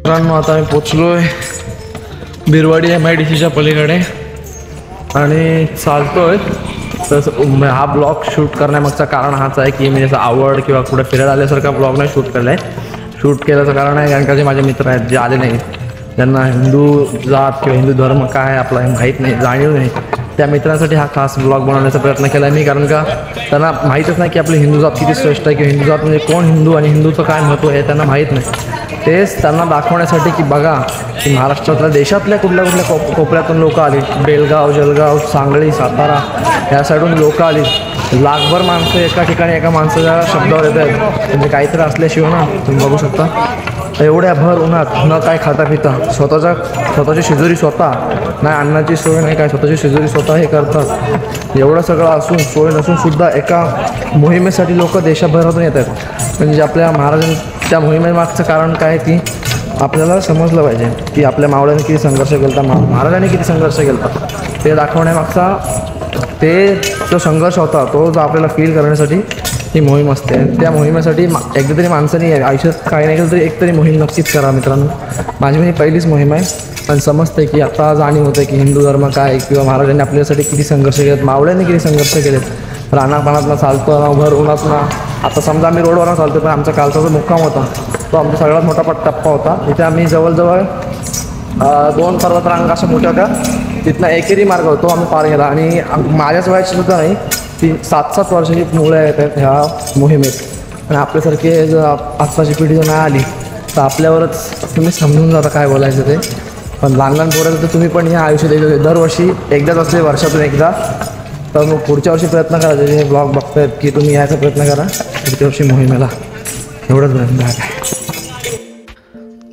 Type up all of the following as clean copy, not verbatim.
मित्रांनो आता मी पोचलोय बिरवाडी MIDCच्या पलीकडे आणि चालतोय। तर हा ब्लॉग शूट करण्यामागचं कारण हाच आहे की मी जसं आवड किंवा कुठे फिरायला आल्यासारखा ब्लॉग नाही शूट केला आहे। शूट केल्याचं कारण आहे कारण का जे माझे मित्र आहेत जे आले नाहीत, त्यांना हिंदू जात किंवा हिंदू धर्म काय आहे आपला हे माहीत नाही, जाणीव नाही, त्या मित्रांसाठी हा खास ब्लॉग बनवण्याचा प्रयत्न केला आहे मी। कारण का त्यांना माहीतच नाही की आपली हिंदू जात किती श्रेष्ठ आहे किंवा हिंदू जात म्हणजे कोण हिंदू आणि हिंदूचं काय महत्त्व आहे त्यांना माहीत नाही। तेच त्यांना दाखवण्यासाठी की बघा की महाराष्ट्रातल्या देशातल्या कुठल्या कुठल्या कोपऱ्यातून लोक आली, बेळगाव, जळगाव, सांगली, सातारा या साईडून लोक आली, लाखभर माणसं एका ठिकाणी एका माणसाच्या शब्दावर येत आहेत। म्हणजे काहीतरी असल्याशिवाय ना तुम्ही बघू शकता एवढ्या भर उन्हात न काय खाता पिता स्वतःची शेजारी स्वतः नाही अन्नाची सोय नाही काय स्वतःची शेजारी स्वतः हे करतात। एवढं सगळं असून सोय नसून सुद्धा एका मोहिमेसाठी लोक देशभरातून येत आहेत। म्हणजे आपल्या महाराजांनी त्या मोहिमेमागचं कारण काय की आपल्याला समजलं पाहिजे की आपल्या मावळ्यांनी किती संघर्ष केला, महाराजांनी किती संघर्ष केला ते दाखवण्यामागचा जो संघर्ष होता तो जो आपल्याला फील करण्यासाठी ही मोहीम असते। त्या मोहिमेसाठी एकदा तरी माणसाने आयुष्यात काही नाही केलं तरी एक तरी मोहीम नक्कीच करा मित्रांनो। माझी ही पहिलीच मोहीम आहे पण समजते की आता जाणीव होते की हिंदू धर्म काय किंवा महाराजांनी आपल्यासाठी किती संघर्ष केलेत, मावळ्यांनी किती संघर्ष केलेत। रानापानातनं चालतो ना भर उन्हातनं आता समजा आम्ही रोडवरनं चालतो पण आमचा कालचा जो मुक्काम होता तो आमचा सगळ्यात मोठा टप्पा होता। इथे आम्ही जवळजवळ 2 पर्वतरांगा अशा मोठ्या होत्या, तिथनं एकेरी मार्ग होतो आम्ही पार गेला आणि माझ्याच वयाची सुद्धा नाही ती 7-7 वर्षाची मुलं येतात ह्या मोहिमेत आणि आपल्यासारखे जर आत्ताची पिढी जर नाही आली तर आपल्यावरच तुम्ही समजून जाता काय बोलायचं ते। पण लहान पोराचं तर तुम्ही पण या आयुष्यात दरवर्षी एकदाच असले वर्षातून एकदा, तर मग पुढच्या वर्षी प्रयत्न करा जे हे ब्लॉग बघतायत की तुम्ही यायचा प्रयत्न करा पुढच्या वर्षी मोहिमेला। एवढंच प्रयत्न आहे।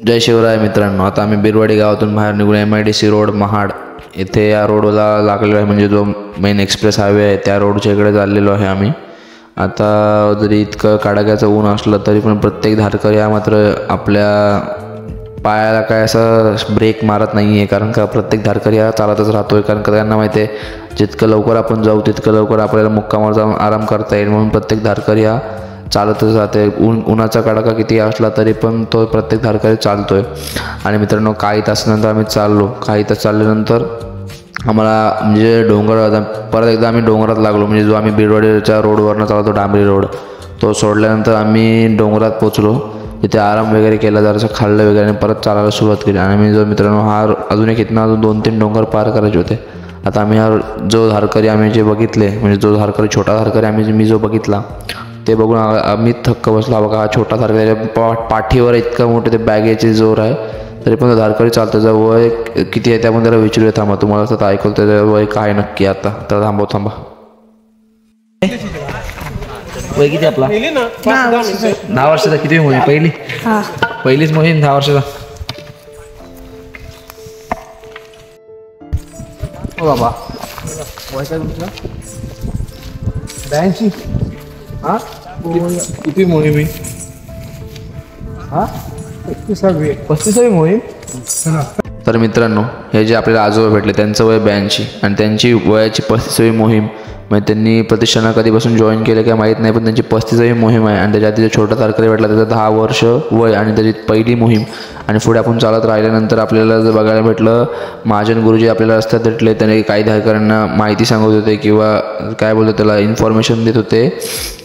जय शिवराय मित्रांनो, आता आम्ही बिरवाडी गावातून बाहेर निघून MIDC रोड महाड इथे या रोडला लागलेलो आहे, म्हणजे जो मेन एक्सप्रेस हायवे आहे त्या रोडच्या इकडे चाललेलो आहे आम्ही। आता जरी इतकं कडाक्याचं ऊन असलं तरी पण प्रत्येक धारकरी हा मात्र आपल्या पायाला काय असं ब्रेक मारत नाही आहे, कारण का प्रत्येक धारकरी हा चालतच राहतो आहे। कारण का त्यांना माहिती आहे जितकं लवकर आपण जाऊ तितकं लवकर आपल्याला मुक्कामावर जाऊन आराम करता येईल, म्हणून प्रत्येक धारकरी हा चालतच राहते। उन्हाचा कडाका किती असला तरी पण तो प्रत्येक धारकरी चालतोय। आणि मित्रांनो काही तासानंतर आम्ही काही तास चालल्यानंतर आम्हाला म्हणजे डोंगर परत एकदा आम्ही डोंगरात लागलो, म्हणजे जो आम्ही बिरवाडीच्या रोडवरनं चालतो डांबरी रोड तो सोडल्यानंतर आम्ही डोंगरात पोचलो, तिथे आराम वगैरे केला, जरासं खाल्लं वगैरे आणि परत चालायला सुरुवात केली। आणि मी जो मित्रांनो हा अजून एक इथनं अजून 2-3 डोंगर पार करायचे होते। आता आम्ही हा जो धारकरी आम्ही जे बघितले, म्हणजे जो धारकरी छोटा धारकरी मी जो बघितला ते बघून आम्ही थक्क बसला। बघा हा छोटा धारकरी पाठीवर इतकं मोठे ते बॅगेचे जोर आहे तरी पण तो धारकरी चालतो। त्याचं वय किती आहे ते आपण त्याला विचारूया, थांबा तुम्हाला असं ऐकलं त्याचं वय काय नक्की आता तर थांबा। वय किती आपला? 10 वर्षाचा। किती मोहीम? पहिलीच मोहीम 10 वर्षाचा। हो बाबा वय काय तुमचं? 82। हां किती मोहीम आहे? 35वी मोहीम। तर मित्रांनो हे जे आपल्याला आजोबा भेटले त्यांचं वय 82 आणि त्यांची वयाची 35वी मोहीम, म्हणजे त्यांनी प्रतिष्ठाना कधीपासून जॉईन केलं काय माहीत नाही, पण त्यांची 35वी मोहीम आहे। आणि त्याच्या आधी जो छोटा धारकरी भेटला त्याचं 10 वर्ष वय आणि त्याची पहिली मोहीम। आणि पुढे आपण चालत राहिल्यानंतर आपल्याला जर बघायला भेटलं महाजन गुरुजी आपल्याला रस्त्यात भेटले, त्याने काही धारकऱ्यांना माहिती सांगत होते किंवा काय बोलतो त्याला इन्फॉर्मेशन देत होते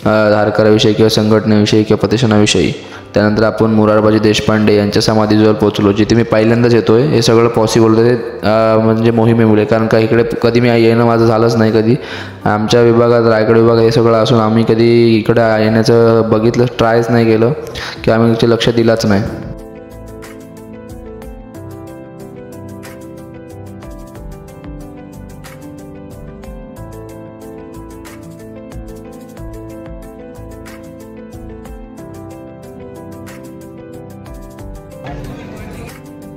धारकऱ्याविषयी किंवा संघटनेविषयी किंवा प्रतिष्ठानाविषयी। त्यानंतर आपण मोरारबाजी देशपांडे यांच्या समाधीजवळ पोहोचलो, जिथे मी पहिल्यांदाच येतोय। हे सगळं पॉसिबल होतं म्हणजे मोहिमेमुळे, कारण का इकडे कधी मी येणं माझं झालंच नाही कधी। आमच्या विभागात रायगड विभाग हे सगळं असून आम्ही कधी इकडे येण्याचं बघितलं ट्रायच नाही केलं किंवा आम्ही इथे लक्ष दिलाच नाही।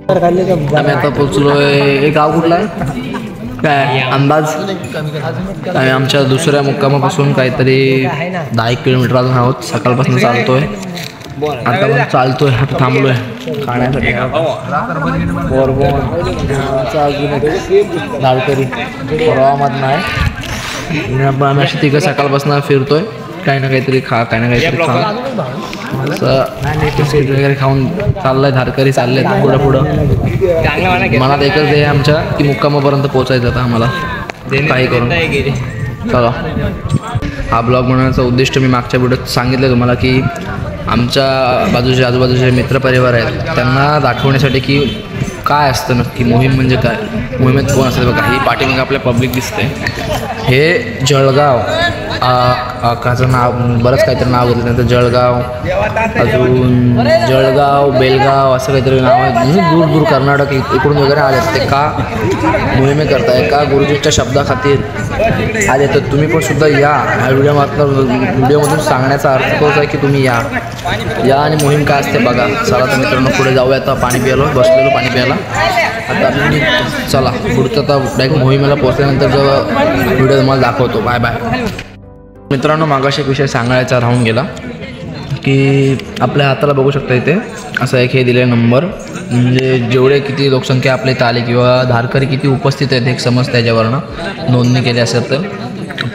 आम्ही आता पोचलोय। गाव कुठला आहे काय अंदाज? आम्ही आमच्या दुसऱ्या मुक्कामापासून काहीतरी 10 किलोमीटर अजून आहोत। सकाळपासून चालतोय, आता पण चालतोय, आता थांबलोय खाण्यासाठी। धारकरी परवामधनं आहे, आम्ही अशी तिघं सकाळपासून फिरतोय काही ना काहीतरी खा, काही ना काहीतरी खा. बिस्किट वगैरे खाऊन चाललंय धारकरी, चाललंय पुढं पुढं. मनात एकच आहे आमच्या की मुक्कामापर्यंत पोहोचायचं आता आम्हाला काही करून. चला, हा ब्लॉग बनवण्याचा उद्दिष्ट मी मागच्या व्हिडिओत सांगितलं तुम्हाला की आमच्या आजूबाजूचे मित्रपरिवार आहेत त्यांना दाखवण्यासाठी की काय असतं नक्की मोहीम म्हणजे काय, मोहिमेत कोण असतं. बघा ही पाठीमागे आपल्या पब्लिक दिसते, हे जळगाव काचं नाव बरंच काहीतरी नाव घेतलं नंतर जळगाव, अजून जळगाव बेलगाव असं काहीतरी नाव आहे. दूर दूर कर्नाटक इकडून वगैरे आले. ते का मोहिमे करताय, का गुरुजींच्या शब्दाखातीर आले. तर तुम्ही पण सुद्धा या. हा व्हिडिओमधून सांगण्याचा अर्थ तोच आहे की तुम्ही या आणि मोहीम काय असते बघा. चला तर मित्रांनो पुढे जाऊया. आता पाणी प्यायलो, बसलेलो पाणी प्यायला. आता आम्ही चला पुढचं आता डायरेक्ट मोहिमेला पोहोचल्यानंतर जेव्हा व्हिडिओ तुम्हाला दाखवतो. Bye bye. मित्रांनो मागाशी एक विषय सांगायचा राहून गेला की आपल्या हाताला बघू शकता इथे असं एक हे दिले नंबर, म्हणजे जेवढे किती लोकसंख्या आपल्या इथं आली किंवा धारकरी किती उपस्थित आहेत एक समज त्याच्यावरनं नोंदणी केली असेल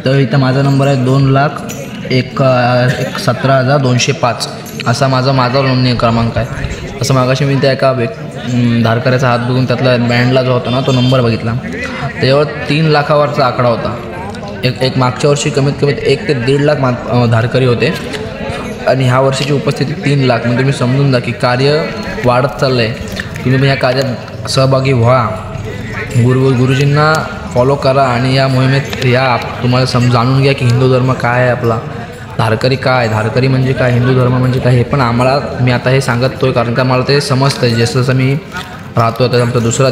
तर इथं माझा नंबर आहे 2,17,205 असा माझा नोंदणी क्रमांक आहे. असं मागाशी मी त्या एका धारकऱ्याचा हात बघून त्यातला बँडला जो होता ना तो नंबर बघितला, त्याच्यावर 3 लाखावरचा आकडा होता. एक मागच्या वर्षी कमीत कमी 1 ते 1.5 लाख धारकरी होते आणि ह्या वर्षीची उपस्थिती 3 लाख. म्हणजे तुम्ही समजून जा की कार्य वाढत चाललं आहे. तुम्ही पण ह्या कार्यात सहभागी व्हा, गुरुजींना फॉलो करा आणि या मोहिमेत या. तुम्हाला जाणून घ्या की हिंदू धर्म काय आहे आपला, धारकरी काय, धारकरी म्हणजे काय, हिंदू धर्म म्हणजे काय. हे पण मी आता हे सांगतोय कारण का मला ते समजतं आहे. जसं जसं मी राहतो आता आमचा तिसरा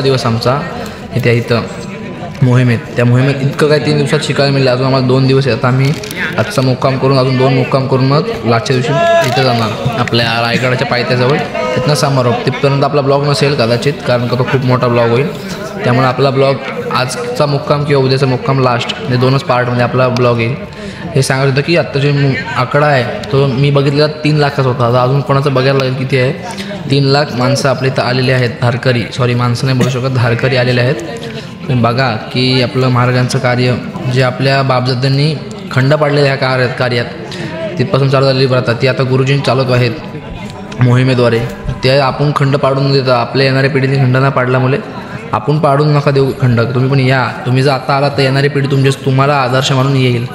दिवस आमचा इथं मोहिमेत. त्या मोहिमेत इतकं काय 3 दिवसात शिकायला मिळालं. अजून आम्हाला 2 दिवस आहे. आता आम्ही आजचा मुक्काम करून अजून 2 मुक्काम करून मग लास्टच्या दिवशी इथं जाणार आपल्या रायगडाच्या पायथ्याजवळ. तिथनं समारोप. तिथपर्यंत आपला ब्लॉग नसेल कदाचित कारण का तो खूप मोठा ब्लॉग होईल. त्यामुळे आपला ब्लॉग आजचा मुक्काम किंवा उद्याचा मुक्काम लास्ट हे 2च पार्टमध्ये आपला ब्लॉग येईल. हे सांगत होतं की आत्ता जे आकडा आहे तो मी बघितलेला 3 लाखाचा होता. आता अजून कोणाचं बघायला लागेल किती आहे. 3 लाख माणसं आपल्या इथं आलेले आहेत. माणसं नाही बोलू शकत, धारकरी आलेले आहेत. तुम्ही बघा की आपलं महाराजांचं कार्य जे आपल्या बापदादांनी खंड पाडलेल्या ह्या कार्यात तिथपासून चालू झालेली प्रथा ती आता गुरुजी चालवत आहेत मोहिमेद्वारे. ते आपण खंड पाडून देता. आपल्या येणाऱ्या पिढीने खंड न पाडल्यामुळे आपण पाडून नका देऊ खंड. तुम्ही पण या. तुम्ही जर आता आला तर येणारी पिढी तुम्हाला आदर्श मानून येईल.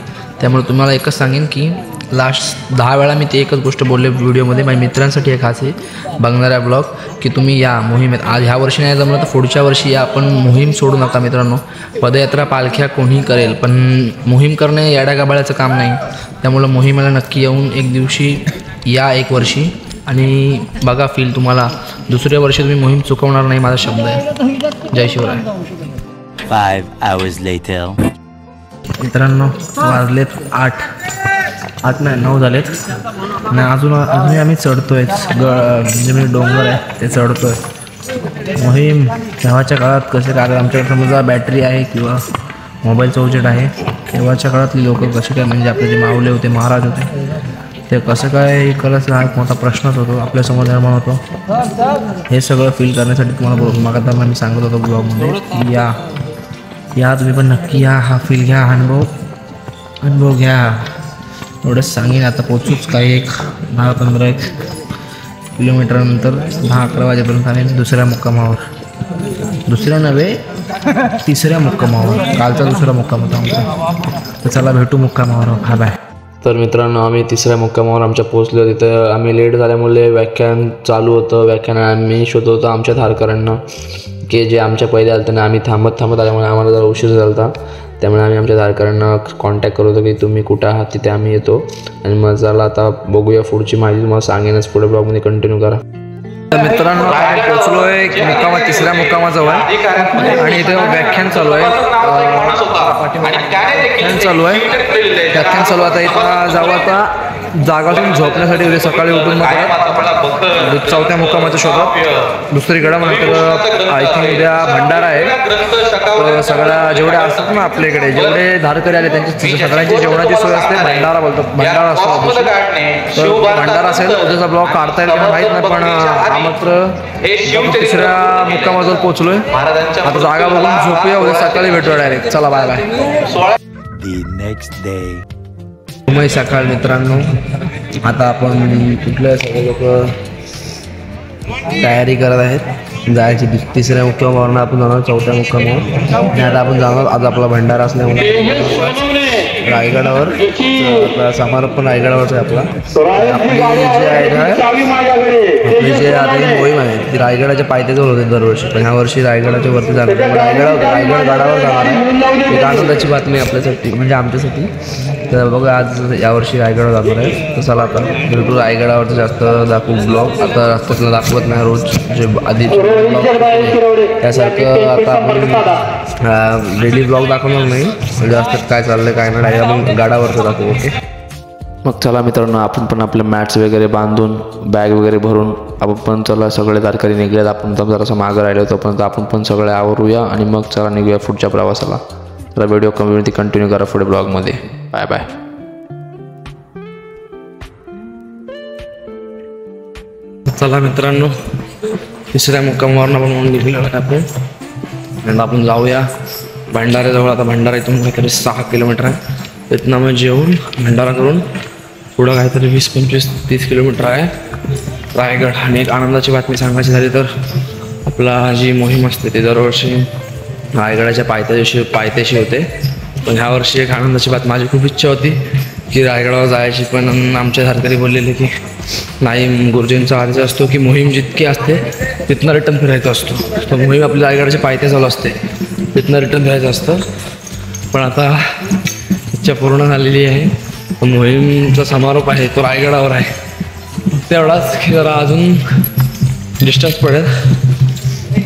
त्यामुळे तुम्हाला एकच सांगेन की लास्ट 10 वेळा मी ते एकच गोष्ट बोलले व्हिडिओमध्ये. माझ्या मित्रांसाठी एक खास आहे बघणाऱ्या ब्लॉग की तुम्ही या मोहिमेत. आज ह्या वर्षी नाही जमलं तर पुढच्या वर्षी या. पण मोहीम सोडू नका मित्रांनो. पदयात्रा पालख्या कोणी करेल पण मोहीम करणे येड्या गाबाळ्याचं काम नाही. त्यामुळं मोहिमेला नक्की येऊन एक दिवशी या 1 वर्षी आणि बघा फील तुम्हाला. दुसऱ्या वर्षी तुम्ही मोहीम चुकवणार नाही, माझा शब्द आहे. जय शिवराय. 5 hours later. मित्रांनो वाजलेत 8 नाही 9 झालेत आणि अजूनही आम्ही चढतोय. म्हणजे मी डोंगर आहे ते चढतोय. मोहीम तेव्हाच्या काळात कसे काय आमच्याकडे समजा बॅटरी आहे किंवा मोबाईलचं उजेड आहे. तेव्हाच्या काळातली लोक कसे काय म्हणजे आपले जे माऊले होते महाराज होते ते कसं काय करायचं हा एक मोठा प्रश्नच होतो आपल्यासमोर निर्माण होतो. हे सगळं फील करण्यासाठी तुम्हाला मागं मी सांगत होतो ब्लॉगमध्ये की या तुम्ही पण नक्की या. हा फील घ्या, अनुभव घ्या. एवढंच सांगेन. आता पोचूच काही 10-15 किलोमीटरनंतर 10-11 वाजेपर्यंत आम्ही तिसऱ्या मुक्कामावर कालचा दुसरा मुक्काम होता आमचा. तर चला भेटू मुक्कामावर. हा बाय. तर मित्रांनो आम्ही तिसऱ्या मुक्कामावर आमच्या पोहोचलो. तिथं आम्ही लेट झाल्यामुळे व्याख्यान चालू होतं. व्याख्यान आम्ही शोधत होतो आमच्या धारकऱ्यांना की जे आमच्या पहिले आले त्यांना आम्ही थांबत आल्यामुळे आम्हाला जरा उशीर झाला होता. त्यामुळे आम्ही आमच्या धारकऱ्यांना कॉन्टॅक्ट करत होतो की तुम्ही कुठं आहात, तिथे आम्ही येतो. आणि मग चला आता बघूया पुढची माहिती तुम्हाला सांगेनच. पुढे ब्लॉगमध्ये कंटिन्यू करा. तर मित्रांनो आम्ही पोचलो आहे तिसऱ्या मुक्कामाजवळ आणि इथे व्याख्यान चालू आहे. व्याख्यान चालू आता इथं जाऊ. आता जागातून झोपण्यासाठी उद्या सकाळी उठून मग परत चौथ्या मुक्कामाच्या शोधात दुसरीकडं. नंतर आय थिंक उद्या भंडारा आहे. तर सगळ्या जेवढ्या असतात ना आपल्याकडे जेवढे धारकरी आले त्यांची सगळ्यांची जेवणाची सोय असते. भंडारा बोलतो, भंडारा असतो. तर भंडारा असेल उद्याचा ब्लॉग काढता येईल माहीत नाही, पण हा मात्र तिसऱ्या मुक्कामाजवळ पोहोचलोय. आता जागा बघून झोपूया, उद्या सकाळी भेटूया डायरेक्ट. चला bye bye. The next day. सकाळ मित्रांनो, आता आपण कुठल्या सगळे लोक तयारी करत आहेत जायची. तिसऱ्या मुक्कामावरून आपण जाणार चौथ्या मुक्कामावर. आणि आता आपण जाणार, आज आपला भंडारा असल्यामुळे रायगडावर. आपला समारोप पण रायगडावरच आहे आपला. आपली जे आहे ना, आपली जे आता ही मोहीम आहे ती रायगडाच्या पायथ्याजवळ होते दरवर्षी, पण ह्या वर्षी रायगडाच्या वरती जाणार. रायगड गडावर जाणार आहे. एक आनंदाची बातमी आपल्यासाठी, म्हणजे आमच्यासाठी. तर बघा आज यावर्षी रायगडावर जाणार आहे. तर चला आता बिलकुल रायगडावरचं जास्त दाखवू ब्लॉग. आता रस्त्यातला दाखवत नाही रोज जे आधी ब्लॉग त्यासारखं आता आपण डेली ब्लॉग दाखवणार नाही. जास्त काय चाललं काय नाही, डायरेक्ट आपण गाडावरचं दाखवू. ओके मग चला मित्रांनो, आपण पण आपले मॅट्स वगैरे बांधून बॅग वगैरे भरून आपण पण चला सगळे तारकरी निघूयात. आपण तर जरासं मागं राहिलो तोपर्यंत आपण पण सगळे आवरूया आणि मग चला निघूया पुढच्या प्रवासाला. तर व्हिडिओ कम्युनिटी कंटिन्यू करा पुढे ब्लॉगमध्ये. Bye bye. चला मित्रांनो, तिसऱ्या मुक्कामावरून आपण निघलेलो आहे आपण. आणि आपण जाऊया भंडाऱ्याजवळ. आता भंडारा इथून काहीतरी 6 किलोमीटर आहे. तिथनं मग जेवून भंडारा करून पुढं काहीतरी 20-25-30 किलोमीटर आहे रायगड. आणि एक आनंदाची बातमी सांगायची झाली तर आपला जी मोहीम असते ती दरवर्षी रायगडाच्या पायथ्याशी होते. पण ह्या वर्षी एक आनंदाची बातमी, माझी खूप इच्छा होती की रायगडावर जायची, पण आमच्या धारकरी बोललेले की नाही, गुरुजींचा आदेश असतो की मोहीम जितकी असते तिथनं रिटर्न फिरायचं असतो. तर मोहीम आपली रायगडाच्या पायथ्याजवळ असते, तिथनं रिटर्न फिरायचं असतं. पण आता इच्छा पूर्ण झालेली आहे. मोहीमचा समारोप आहे तो रायगडावर आहे. तेवढाच की जरा अजून डिस्टन्स पडेल,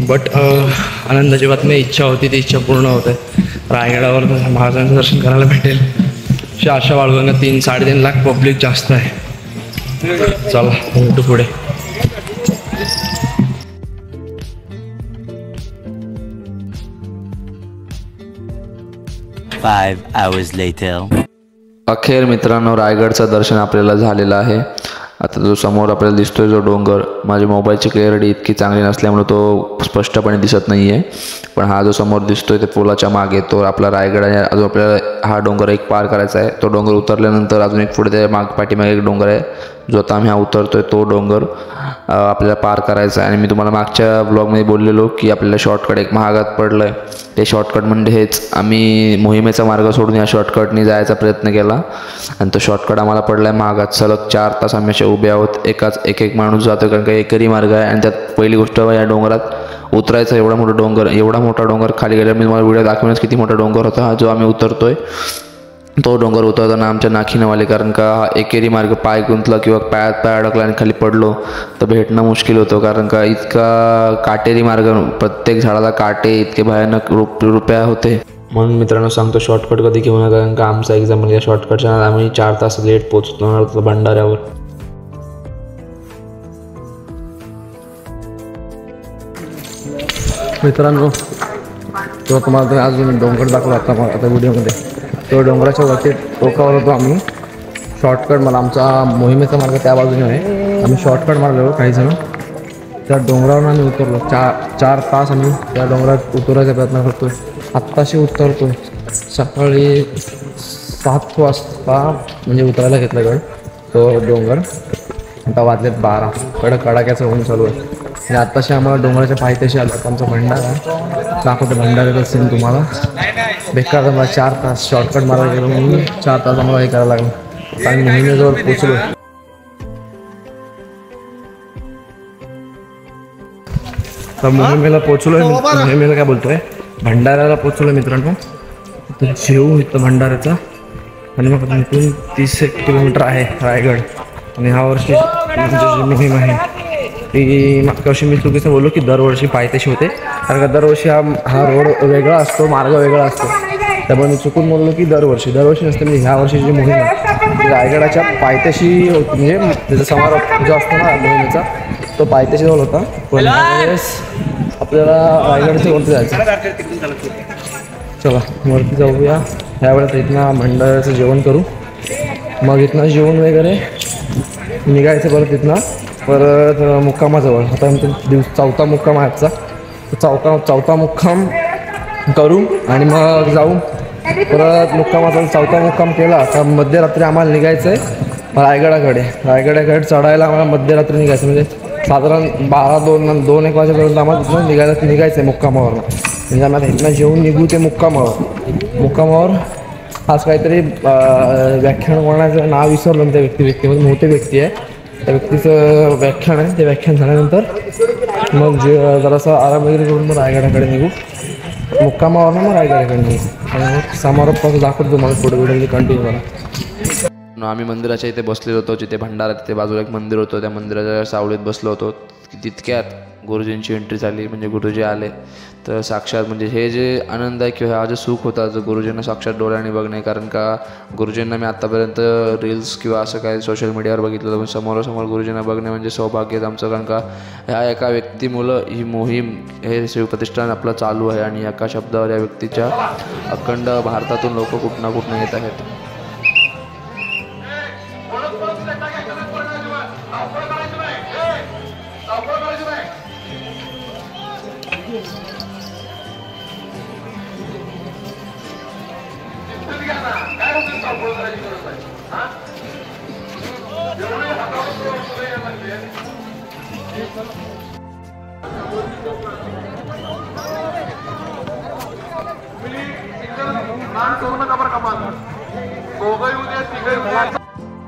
बट आनंदाची बातमी. इच्छा होती ती इच्छा पूर्ण होते. रायगडावर महाराजांचं दर्शन करायला भेटेल अशी आशा बाळगून. 3-3.5 लाख पब्लिक जास्त आहे. चला भेटू पुढे. 5 hours later. अखेर मित्रांनो रायगडचं दर्शन आपल्याला झालेलं आहे. आता जो समोर आपल्याला दिसतोय जो डोंगर, माझ्या मोबाईलची क्लिअरिटी इतकी चांगली नसल्यामुळे तो स्पष्टपणे दिसत नाही आहे. पण हा जो समोर दिसतोय ते पुलाच्या मागे तो आपला रायगड आहे. अजून आपल्याला हा डोंगर एक पार करायचा आहे. तो डोंगर उतरल्यानंतर अजून एक पुढे त्या पाठीमागे एक डोंगर आहे, जो आता आम्ही हा उतरतोय तो डोंगर आपल्याला पार करायचा आहे. आणि मी तुम्हाला मागच्या ब्लॉगमध्ये बोललेलो की आपल्याला शॉर्टकट एक महागात पडलं आहे. ते शॉर्टकट म्हणजे हेच, आम्ही मोहिमेचा मार्ग सोडून या शॉर्टकटने जायचा प्रयत्न केला आणि तो शॉर्टकट आम्हाला पडला आहे महागात. सलग 4 तास आम्ही असे उभे आहोत. एक माणूस जातो, कारण का एकरी मार्ग आहे. आणि त्यात पहिली गोष्ट या डोंगरात उतरायचं. एवढा मोठा डोंगर खाली गेला. मी तुम्हाला व्हिडिओ दाखवण्यास किती मोठा डोंगर होता जो आम्ही उतरतोय. तो डोंगर उतरताना आमच्या नाखीनं आले, कारण का एकेरी मार्ग पाय गुंतला किंवा पायात पाय अडकला आणि खाली पडलो तर भेटणं मुश्किल होतं. कारण का इतका काटेरी मार्ग, प्रत्येक झाडाला काटे इतके भयानक रुपया होते. म्हणून मित्रांनो सांगतो शॉर्टकट कधी घेऊ नका, कारण का आमचा एक्झाम्पल या शॉर्टकटच्या आम्ही 4 तास लेट पोहोचतो भंडाऱ्यावर. मित्रांनो तो तुम्हाला अजून डोंगर दाखवला आता व्हिडिओमध्ये. तो डोंगराच्या वरती टोकावर होतो आम्ही. शॉर्टकट मला आमचा मोहिमेचा मार्ग त्या बाजूने आहे. आम्ही शॉर्टकट मारलो काही जण. त्या डोंगरावर आम्ही उतरलो. 4 तास आम्ही त्या डोंगरात उतरायचा प्रयत्न करतो. आत्ताशी उतरतो. सकाळी 7 वाजता म्हणजे उतरायला घेतला गड तो डोंगर. आता वाजलेत 12. कडाक्याचं ऊन चालू आहे. आणि आत्ताशी आम्हाला डोंगराच्या पायथ्याशी आलो. आमचा भंडारा दाखवतो. भंडाऱ्याचा सीन तुम्हाला. बेकार मला 4 तास शॉर्टकट मारायला गेलो म्हणून 4 तास आम्हाला हे करायला लागलं. आणि मोहिमेजवळ पोचलो. तर मोहिमेला पोचलो आहे. मोहिमेला काय बोलतोय, भंडाऱ्याला पोचलो मित्रांनो. तर जेऊ इथं भंडाऱ्याचा. आणि मग इथून 30 किलोमीटर आहे रायगड. आणि ह्या वर्षी जी मोहीम आहे ती मागच्या वर्षी मी चुकीचं बोललो की दरवर्षी पायथ्याशी होते. कारण का दरवर्षी हा रोड वेगळा असतो, मार्ग वेगळा असतो. त्यामुळे मी चुकून बोललो की दरवर्षी नसते, म्हणजे ह्या वर्षीची मोहीम आहे ती रायगडाच्या पायथ्याशी होती, म्हणजे त्याचा समारोप जो असतो ना मोहिमेचा तो पायथ्याशी जवळ होता. पण यावेळेस आपल्याला रायगडच्या वरती जायचं. चला वरती जाऊया. ह्यावेळेस इथनं मंडळाचं जेवण करू, मग इथनं जेवण वगैरे निघायचं इथनं परत मुक्कामाजवळ. आता चौथा मुक्काम आहे आजचा. चौथा मुक्काम करू आणि मग जाऊ परत मुक्कामाचा. चौथा मुक्काम केला का मध्यरात्री आम्हाला निघायचं आहे रायगडाकडे चढायला. आम्हाला मध्यरात्री निघायचं, म्हणजे साधारण 2-1 वाजेपर्यंत आम्हाला तिथून निघायचं आहे मुक्कामावर. म्हणजे आम्हाला इथनं जेवून निघू ते मुक्कामावर. आज काहीतरी व्याख्यान कोणाचं नाव विसरलं त्या व्यक्तीमध्ये मोठे व्यक्ती आहे, त्या व्यक्तीचं व्याख्यान आहे. ते व्याख्यान झाल्यानंतर मग जरासा आराम वगैरे करून मग रायगडाकडे निघू. मुक्कामावर मग रायगडाकडे निघू आणि मग समारोपाचं दाखवतो मला पुढे व्हिडिओ कंटिन्यू करा. आम्ही मंदिराच्या इथे बसलेलो होतो, जिथे भंडारा तिथे बाजूला एक मंदिर होतं. त्या मंदिराच्या सावलीत बसलो होतो. तितक्यात गुरुजींची एंट्री झाली, म्हणजे गुरुजी आले. तर साक्षात म्हणजे हे जे आनंद आहे किंवा हा जे सुख होता जो गुरुजींना साक्षात डोळ्याने बघणे. कारण का गुरुजींना मी आत्तापर्यंत रील्स किंवा असं काय सोशल मीडियावर बघितलं होतं, पण समोरासमोर गुरुजींना बघणे म्हणजे सौभाग्यच आमचं. कारण का ह्या एका व्यक्तीमुळं ही मोहीम हे शिवप्रतिष्ठान आपलं चालू आहे आणि एका शब्दावर या व्यक्तीच्या अखंड भारतातून लोक कुठं कुठं येत आहेत.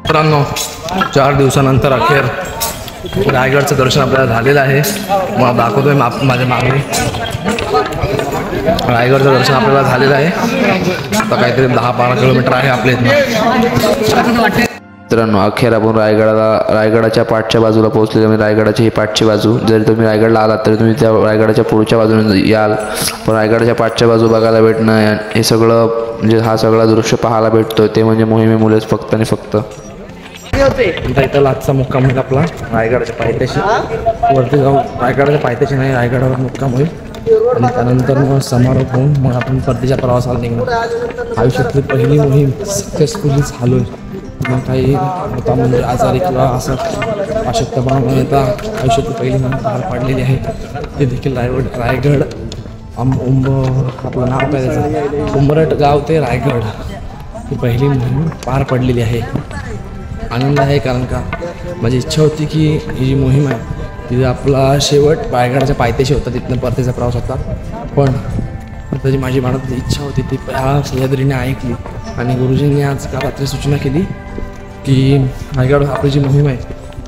मित्रांनो 4 दिवसानंतर अखेर रायगडचं दर्शन आपल्याला झालेलं आहे. मला दाखवतोय माझ्या मागे रायगडचं दर्शन आपल्याला झालेलं आहे. आता काहीतरी 10-12 किलोमीटर आहे आपल्या इथनं. मित्रांनो अखेर आपण रायगडाच्या पाठच्या बाजूला पोहोचलेलो. म्हणजे रायगडाची ही पाठची बाजू, जरी तुम्ही रायगडला आलात तरी तुम्ही त्या रायगडाच्या पुढच्या बाजूने याल, पण रायगडाच्या पाठच्या बाजू बघायला भेटणं हे सगळं म्हणजे हा सगळा दृश्य पाहायला भेटतो ते म्हणजे मोहिमेमुळेच फक्त आणि फक्त. इथं आजचा मुक्काम होईल आपला रायगडाच्या पायथ्याशी. वरती जाऊन रायगडाच्या पायथ्याशी नाही रायगडावर मुक्काम होईल आणि त्यानंतर मग समारोप होऊन मग आपण परतीच्या प्रवासाला निघणार. आयुष्यातली पहिली मोहीम सक्सेसफुली झालो. मग काही होता म्हणजे आजारी किंवा असं अशक्तपणा येता आयुष्यातली पहिली मोहीम पार पाडलेली आहे. ते देखील रायगड आपलं नाव काय त्याचं उंबरठ गाव ते रायगड ही पहिली मोहीम पार पडलेली आहे. आनंद आहे कारण का माझी इच्छा होती की ही जी मोहीम आहे तिथे आपला शेवट रायगडाच्या पायथ्याशी होता, तिथनं परतीचा प्रवास होता. पण त्याची माझी मनात इच्छा होती ती ह्या सह्याद्रीने ऐकली आणि गुरुजींनी आज काल रात्री सूचना केली की रायगड आपली जी मोहीम आहे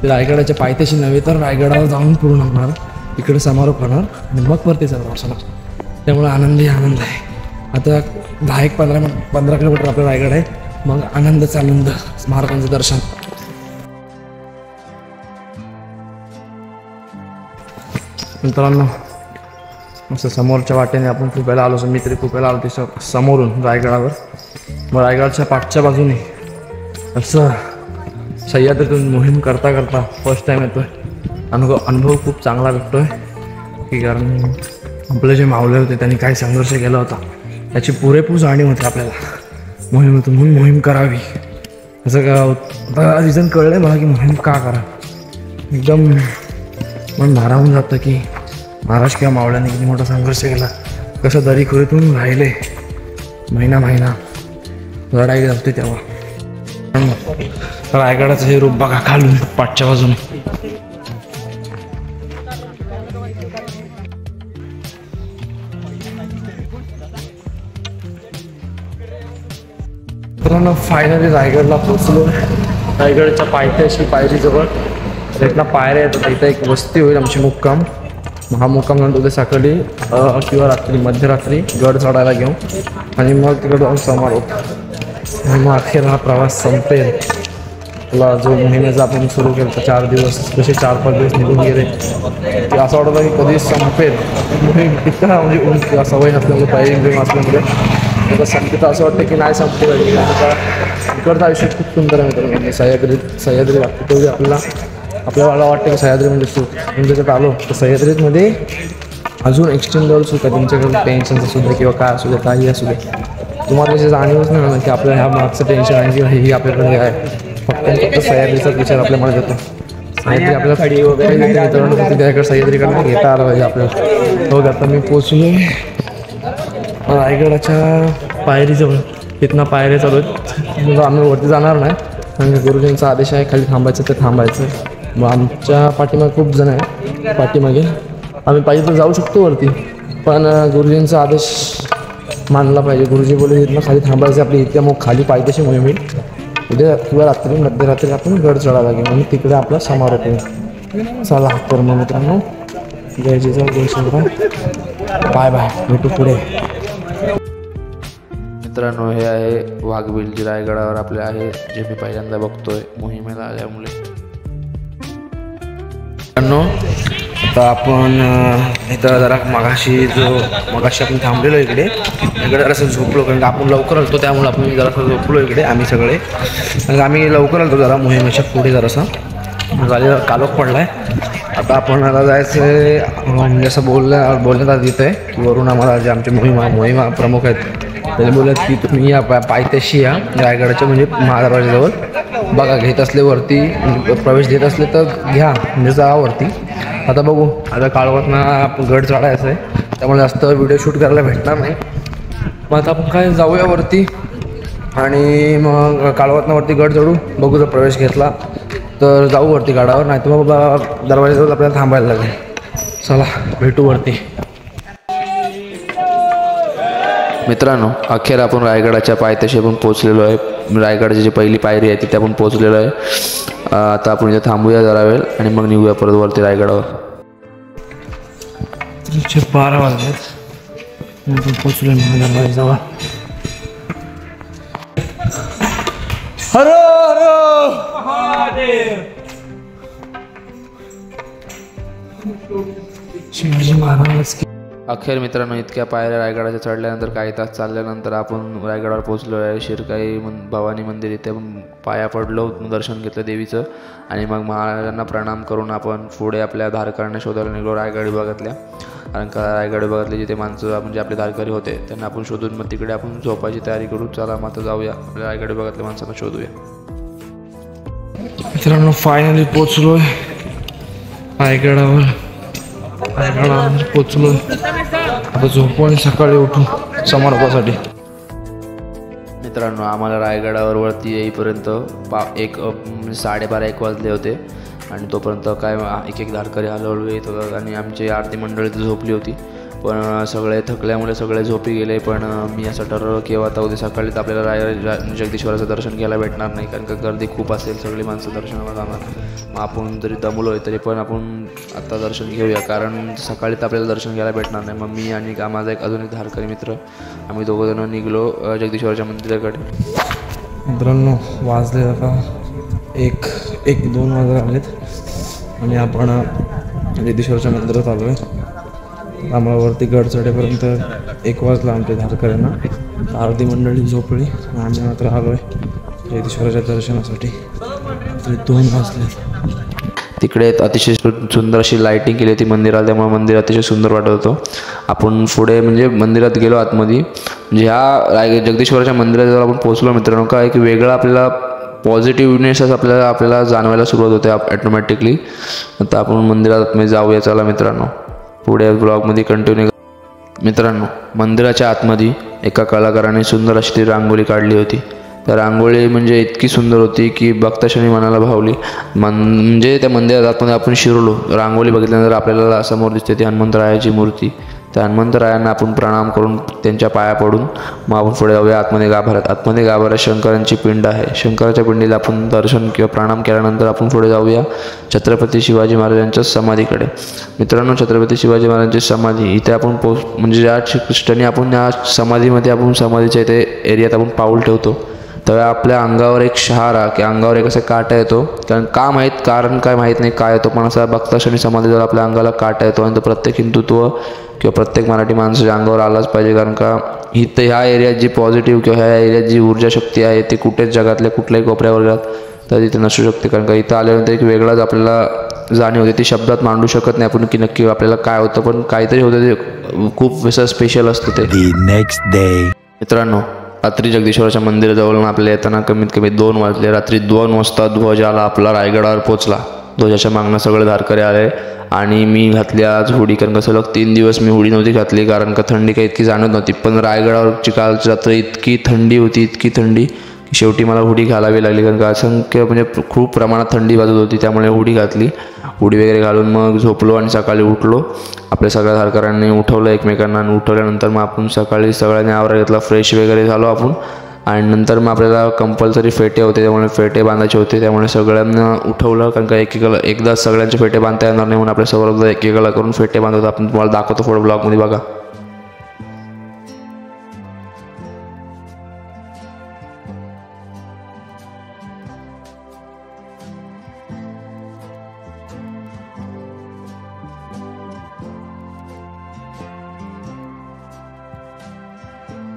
ती रायगडाच्या पायथ्याशी नव्हे तर रायगडावर जाऊन पूर्ण होणार, इकडे समारोप होणार आणि मग परतीचा प्रवास होणार. त्यामुळे आनंद आहे. आता 10-15 किलोमीटर आपलं रायगड आहे, मग आनंदच आनंद स्मारकांचं दर्शन. मित्रांनो मस्त समोरच्या वाटेने आपण पुप्याला आलो, मी तरी पुप्याला आलो ते समोरून रायगडावर. मग रायगडच्या पाठच्या बाजूने असं सह्याद्रीतून मोहीम करता फर्स्ट टाईम येतो आहे. अनुभव खूप चांगला भेटतो आहे की कारण आपले जे मावले होते त्यांनी काय संघर्ष केला होता याची पुरेपूर जाणीव होती आपल्याला. मोहिमेतून मोहीम करावी असं का आता रिझन कळलं आहे मला की मोहीम का करा. एकदम मन भारावून जातं की महाराज किंवा मावळ्यांनी किती मोठा संघर्ष केला, कसं दरीखोरीतून राहिले महिना लढाई जाते तेव्हा. रायगडाचं हे रूप बघा खालून पाठच्या बाजूने. मित्रांनो फायनली रायगडला पोचलो. रायगडच्या पायथ्याशी पायरीजवळ इथला पायऱ्या येतात. इथं एक वस्ती होईल आमची मुक्काम. हा मुक्काम नंतर उद्या सकाळी किंवा रात्री मध्यरात्री गड चढायला घेऊ आणि मग तिकडे जाऊन समारोप आणि मग अखेर हा प्रवास संपेल. आपला जो मोहिमेचा आपण सुरू केला 4 दिवस जसे 4-5 दिवस निघून गेले की असं वाटतं की कधी संपेल. मोहीम इतका म्हणजे सवय नसल्यामुळे पायरी असल्यामुळे आता संपते तर असं वाटतं की नाही संपते पाहिजे, कारण का इकडचं आयुष्य खूप सुंदर आहे मित्रांनो. म्हणजे सह्याद्री लागते तेवढी आपल्याला वाटतं की सह्याद्री म्हणजे सुख. आपण त्याच्यात आलो तर सह्याद्रीमध्ये अजून एक्सट्रीम लेवल सुख आहे. तुमच्याकडे टेन्शनचं सुद्धा किंवा काय असू दे, काही असू दे, तुम्हाला त्याची जाणीवच नाही होणार की आपल्या ह्या मागचं टेन्शन आहे किंवा हे आपल्याकडे आहे. फक्त सह्याद्रीचाच विचार आपल्या मनात येतो. सह्याद्री आपल्याला मित्रांनो त्याच्याकडे सह्याद्रीकडनं घेता आलं पाहिजे आपल्याला. बघ आता मी पोचलो रायगडाच्या पायरीजवळ. इथनं पायऱ्या चालू आहेत. आम्ही वरती जाणार नाही कारण गुरुजींचा आदेश आहे खाली थांबायचं ते थांबायचं. मग आमच्या पाठीमागे खूप जण आहे पाठीमागे. आम्ही पाहिजे तर जाऊ शकतो वरती, पण गुरुजींचा आदेश मानला पाहिजे. गुरुजी बोलले इथनं खाली थांबायचं आपली इथे. मग खाली पायथ्याशी मोहीम होईल. उद्या किंवा रात्री मध्यरात्री आपण गड चढावं लागेल आणि तिकडे आपला समारोप होईल. चला तर मग मित्रांनो, जय जिजाऊ जय शिवराय. बाय बाय, भेटू पुढे. मित्रांनो हे आहे वाघबील जी रायगडावर आपले आहे, जे मी पहिल्यांदा बघतोय मोहिमेला आल्यामुळे. मित्रांनो आता आपण इथं जरा मगाशी आपण थांबलेलो इकडे जरासं झोपलो, कारण आपण लवकर आलतो त्यामुळे आपण जरासं झोपलो इकडे आम्ही सगळे. कारण आम्ही लवकर आलतो जरा मोहिमेच्या पुढे जरासा कालोख पडला आहे. आता आपण आता जायचं म्हणजे असं बोलण्यात आलं तिथं आहे की वरून आम्हाला जे आमचे मोहिमा प्रमुख आहेत त्याने बोलत की तुम्ही या पायथ्याशी या रायगडाच्या म्हणजे महादरवाज्याजवळ बघा, घेत असले वरती प्रवेश देत असले तर घ्या, म्हणजे जा वरती. आता बघू, आता काळवतनं गड चढायचं आहे त्यामुळे जास्त व्हिडिओ शूट करायला भेटणार नाही. मग आता आपण काय जाऊया वरती आणि मग काळवतनावरती गड चढू. बघू जर प्रवेश घेतला तर जाऊ वरती गडावर, नाही तर मग दरवाज्याजवळ आपल्याला थांबायला लागेल. चला भेटू वरती. मित्रांनो अखेर आपण रायगडाच्या पायथ्याशी आपण पोहोचलेलो आहे. रायगडाची जी पहिली पायरी आहे तिथे आपण पोहोचलेलो आहे. आता आपण इथे थांबूया जरा वेळ आणि मग निघूया परत वरती रायगडावर. 12 वाजलेत, पोचलो महादरवाज्याजवळ. हर हर महादेव. शिवाजी महाराज. अखेर मित्रांनो इतक्या पायऱ्या रायगडाच्या चढल्यानंतर काही तास चालल्यानंतर आपण रायगडावर पोहोचलो आहे. शिरकाई भवानी मंदिर इथे आपण पाया पडलो, दर्शन घेतलं देवीचं आणि मग महाराजांना प्रणाम करून आपण पुढे आपल्या धारकऱ्यांना शोधायला निघलो रायगड विभागातल्या. कारण का रायगड विभागातले जिथे माणसं म्हणजे आपले धारकरी होते त्यांना आपण शोधून मग तिकडे आपण झोपायची तयारी करू. चला मग आता जाऊया आपल्या रायगड विभागातल्या माणसांना शोधूया. मित्रांनो फायनली पोचलो रायगडावर. रायगडावर पोचलो. आता झोपू आणि सकाळी उठू समारोपासाठी. मित्रांनो आम्हाला रायगडावर वरती येईपर्यंत 12:30-1 वाजले होते आणि तोपर्यंत काय एक धारकरी हळूहळू येत होतात आणि आमची आरती मंडळी तर झोपली होती. पण सगळे थकल्यामुळे सगळे झोपी गेले. पण मी असं ठरवलं की आता उद्या सकाळीच आपल्याला जगदीश्वराचं दर्शन घ्यायला भेटणार नाही, कारण का गर्दी खूप असेल, सगळी माणसं दर्शनाला जाणार. मग आपण जरी दमलो आहे तरी पण आपण आता दर्शन घेऊया, कारण सकाळी तर आपल्याला दर्शन घ्यायला भेटणार नाही. मग मी आणि माझा अजून एक धारकरी मित्र आम्ही दोघंजणं निघलो जगदीश्वराच्या मंदिराकडे. मित्रांनो वाजले आता 1-2 वाजले आलेत आणि आपण जगदीश्वराच्या मंदिरात आलो आहे. आम्हाला वरती गड चढेपर्यंत 1 वाजला आमच्या धारकऱ्यांना. आरती मंडळी झोपली, आम्ही मात्र आलो आहे जगदीश्वराच्या दर्शनासाठी. 2 वाजले. तिकडे अतिशय सुंदर अशी लाईटिंग केली होती मंदिराला, त्यामुळे मंदिर अतिशय सुंदर वाटत होतं. आपण पुढे म्हणजे मंदिरात गेलो आतमध्ये, म्हणजे ह्या जगदीश्वराच्या मंदिरात जर आपण पोहोचलो मित्रांनो का एक वेगळा आपल्याला पॉझिटिव्हनेस आपल्याला जाणवायला सुरुवात होते ॲटोमॅटिकली. आता आपण मंदिरात आतमध्ये जाऊया. चला मित्रांनो पुढे ब्लॉगमध्ये कंटिन्यू. मित्रांनो मंदिराच्या आतमध्ये एका कलाकाराने सुंदर अशी ती रांगोळी काढली होती. त्या रांगोळी म्हणजे इतकी सुंदर होती की बघताक्षणी मनाला भावली. म्हणजे त्या मंदिरात आतमध्ये आपण शिरलो, रांगोळी बघितल्यानंतर आपल्याला समोर दिसते ती हनुमंतरायाची मूर्ती. त्या हनुमंतरायांना आपण प्रणाम करून त्यांच्या पाया पडून मग आपण पुढे जाऊया आतमध्ये गाभाऱ्यात. आतमध्ये गाभाऱ्यात शंकरांची पिंड आहे. शंकराच्या पिंडीला आपण दर्शन किंवा प्रणाम केल्यानंतर आपण पुढे जाऊया छत्रपती शिवाजी महाराजांच्या समाधीकडे. मित्रांनो छत्रपती शिवाजी महाराजांची समाधी इथे आपण म्हणजे ज्या क्षणी आपण या समाधीमध्ये आपण समाधीच्या इथे एरियात आपण पाऊल ठेवतो तेव्हा आपल्या अंगावर एक शहारा की अंगावर एक असा काटा येतो. कारण कारण काय माहीत नाही काय येतो, पण असा बघता क्षणी समाधी जर आपल्या अंगाला काटा येतो आणि तो प्रत्येक हिंदुत्व किंवा प्रत्येक मराठी माणसाच्या अंगावर आलाच पाहिजे. कारण का इथं ह्या एरियात जी पॉझिटिव्ह किंवा ह्या एरियात जी ऊर्जा शक्ती आहे ती कुठेच जगातल्या कुठल्याही कोपऱ्यावर गेलात तर तिथे नसू शकते. कारण का इथं आल्यानंतर एक वेगळाच आपल्याला जाणीव होते. ती शब्दात मांडू शकत नाही आपण की नक्की आपल्याला काय होतं, पण काहीतरी होतं ते खूप असं स्पेशल असतं ते. The next day. मित्रांनो, रात्री जगदीश्वराच्या मंदिराजवळून आपल्याला येताना कमीत कमी 2 वाजले. रात्री 2 वाजता ध्वज आला आपला रायगडावर पोचला. ध्वजाच्या मागणं सगळे धारकरी आले आणि मी घातली आज हुडी. कारण का सलग 3 दिवस मी हुडी नव्हती घातली कारण का थंडी काही इतकी जाणवत नव्हती. पण रायगडावरची कालची रात्र इतकी थंडी होती की शेवटी मला हुडी घालावी लागली. कारण का असंख्य म्हणजे खूप प्रमाणात थंडी वाजत होती, त्यामुळे हुडी घातली. हुडी वगैरे घालून मग झोपलो आणि सकाळी उठलो. आपल्या सगळ्या धारकऱ्यांनी उठवलं एकमेकांना आणि उठवल्यानंतर मग आपण सकाळी सगळ्यांनी आवरा घेतला, फ्रेश वगैरे झालो आपण. आणि नंतर मग आपल्याला कंपल्सरी फेटे होते, त्यामुळे फेटे बांधायचे होते. त्यामुळे सगळ्यांना उठवलं कारण का एकदाच सगळ्यांचे फेटे बांधता येणार नाही म्हणून आपल्या सर्व एकेकाला करून फेटे बांधत आपण तुम्हाला दाखवतो पुढे ब्लॉगमध्ये बघा.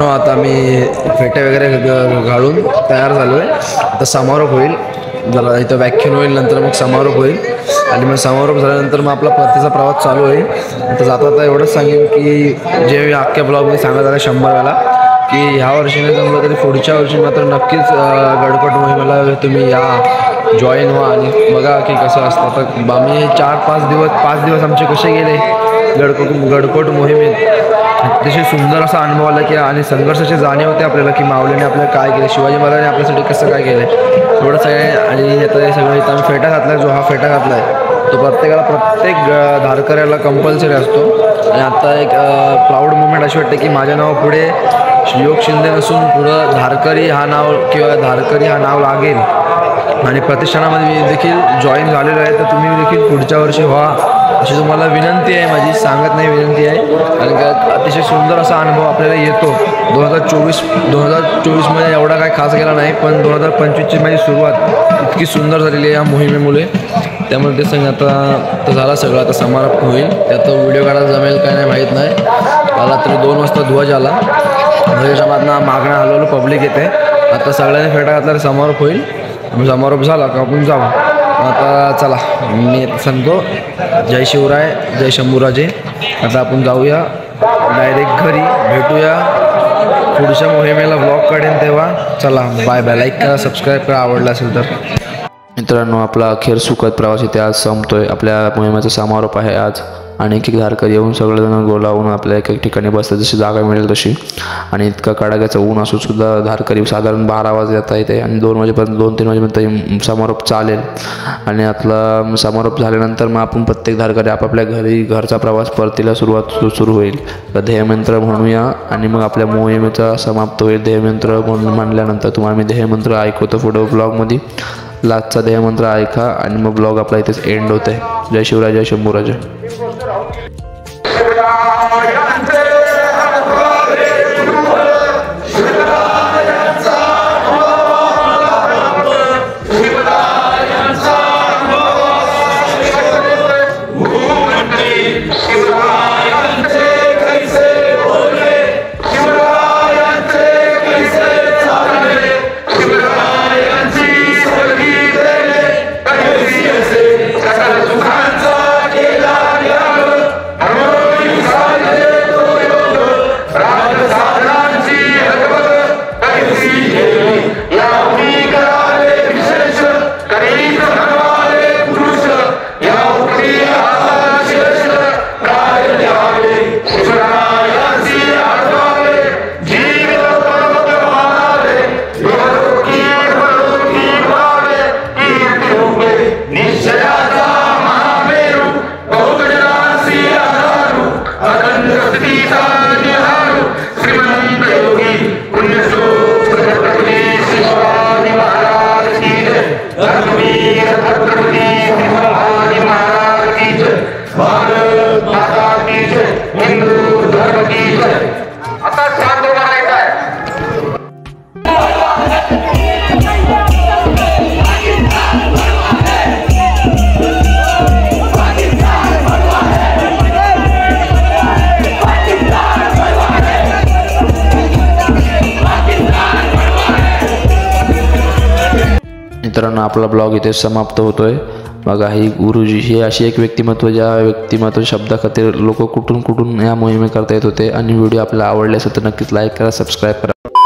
आता मी फेटे वगैरे घालून तयार झालो आहे. आता समारोप होईल, जरा इथं व्याख्यान होईल, नंतर मग समारोप होईल आणि मग समारोप झाल्यानंतर मग आपला परतीचा प्रवास चालू होईल. आता जाता एवढंच सांगेन की जे मी अख्ख्या ब्लॉगमध्ये सांगत आला 100 वेळा की ह्या वर्षी नाही जमलं तरी पुढच्या वर्षी मात्र नक्कीच गडकोट मोहिमेला तुम्ही या, जॉईन व्हा आणि बघा की कसं असतं. तर आम्ही 5 दिवस आमचे कसे गेले गडकोट मोहिमेत. अतिशय सुंदर असा अनुभव आला की आणि संघर्षाची जाणीव होते आपल्याला की माऊलीने आपल्याला काय केलं, शिवाजी महाराजांनी आपल्यासाठी कसं काय केलं एवढंच आहे. आणि आता हे सगळं इथं आम्ही फेटा घातला आहे, जो हा फेटा घातला आहे तो प्रत्येक धारकऱ्याला कंपल्सरी असतो. आणि आता एक प्राऊड मुवमेंट अशी वाटते की माझ्या नावापुढे योग शिंदे नसून पुढं धारकरी हा नाव लागेल. आणि प्रतिष्ठानामध्ये मी देखील जॉईन झालेलो आहे, तर तुम्ही देखील पुढच्या वर्षी व्हा अशी तुम्हाला विनंती आहे माझी, सांगत नाही विनंती आहे. कारण का अतिशय सुंदर असा अनुभव आपल्याला येतो. 2024मध्ये एवढा काय खास गेला नाही, पण 2025ची माझी सुरुवात इतकी सुंदर झालेली आहे या मोहिमेमुळे. त्यामुळे ते सांग आता झाला सगळं, आता समारोप होईल. त्यात व्हिडिओ काढायला जमेल काय नाही माहीत नाही. रात्री 2 वाजता ध्वज आला, ध्वजाच्या मागणं हलवलं, पब्लिक येते. आता सगळ्यांनी फेटा घातला समारोप होईल. समारोप झाला का आपण जाऊ. आता चला मी सांगतो जय शिवराय, जय शंभूराजे. आता आपण जाऊया डायरेक्ट घरी, भेटूया पुढच्या मोहिमेला ब्लॉग काढेन तेव्हा. चला बाय बाय. लाईक करा, सबस्क्राईब करा आवडलं असेल तर. मित्रांनो, आपला अखेर सुखद प्रवास इथे आज संपतोय. आपल्या मोहिमेचा समारोप आहे आज आणि एक धारकरी येऊन सगळेजण गोलावून आपल्या एक ठिकाणी बसतात जशी जागा मिळेल तशी. आणि इतका कडाक्याचं ऊन असून सुद्धा धारकरी साधारण 12 वाजता येता येते आणि 2 वाजेपर्यंत 2-3 वाजेपर्यंत समारोप चालेल. आणि आपला समारोप झाल्यानंतर मग आपण प्रत्येक धारकरी आपापल्या घरचा प्रवास परतीला सुरू होईल. तर ध्येयमंत्र म्हणूया आणि मग आपल्या मोहिमेचा समाप्त होईल. ध्येयमंत्र म्हणून म्हणल्यानंतर तुम्हाला मी ध्येयमंत्र ऐकवतो पुढे ब्लॉगमध्ये. लास्टचा ध्येयमंत्र ऐका आणि मग ब्लॉग आपला इथेच एंड होत आहे. जय शिवराय, जय शंभूराजे. आता शांत मित्रांनो आपला ब्लॉग इथे समाप्त होतोय. बघा ही गुरुजी ही अशी एक व्यक्तिमत्व ज्या व्यक्तिमत्व शब्दाखातीर लोक कुठून कुठून या मोहिमे करता येत होते. आणि व्हिडिओ आपल्याला आवडले असेल तर नक्कीच लाईक करा, सबस्क्राईब करा.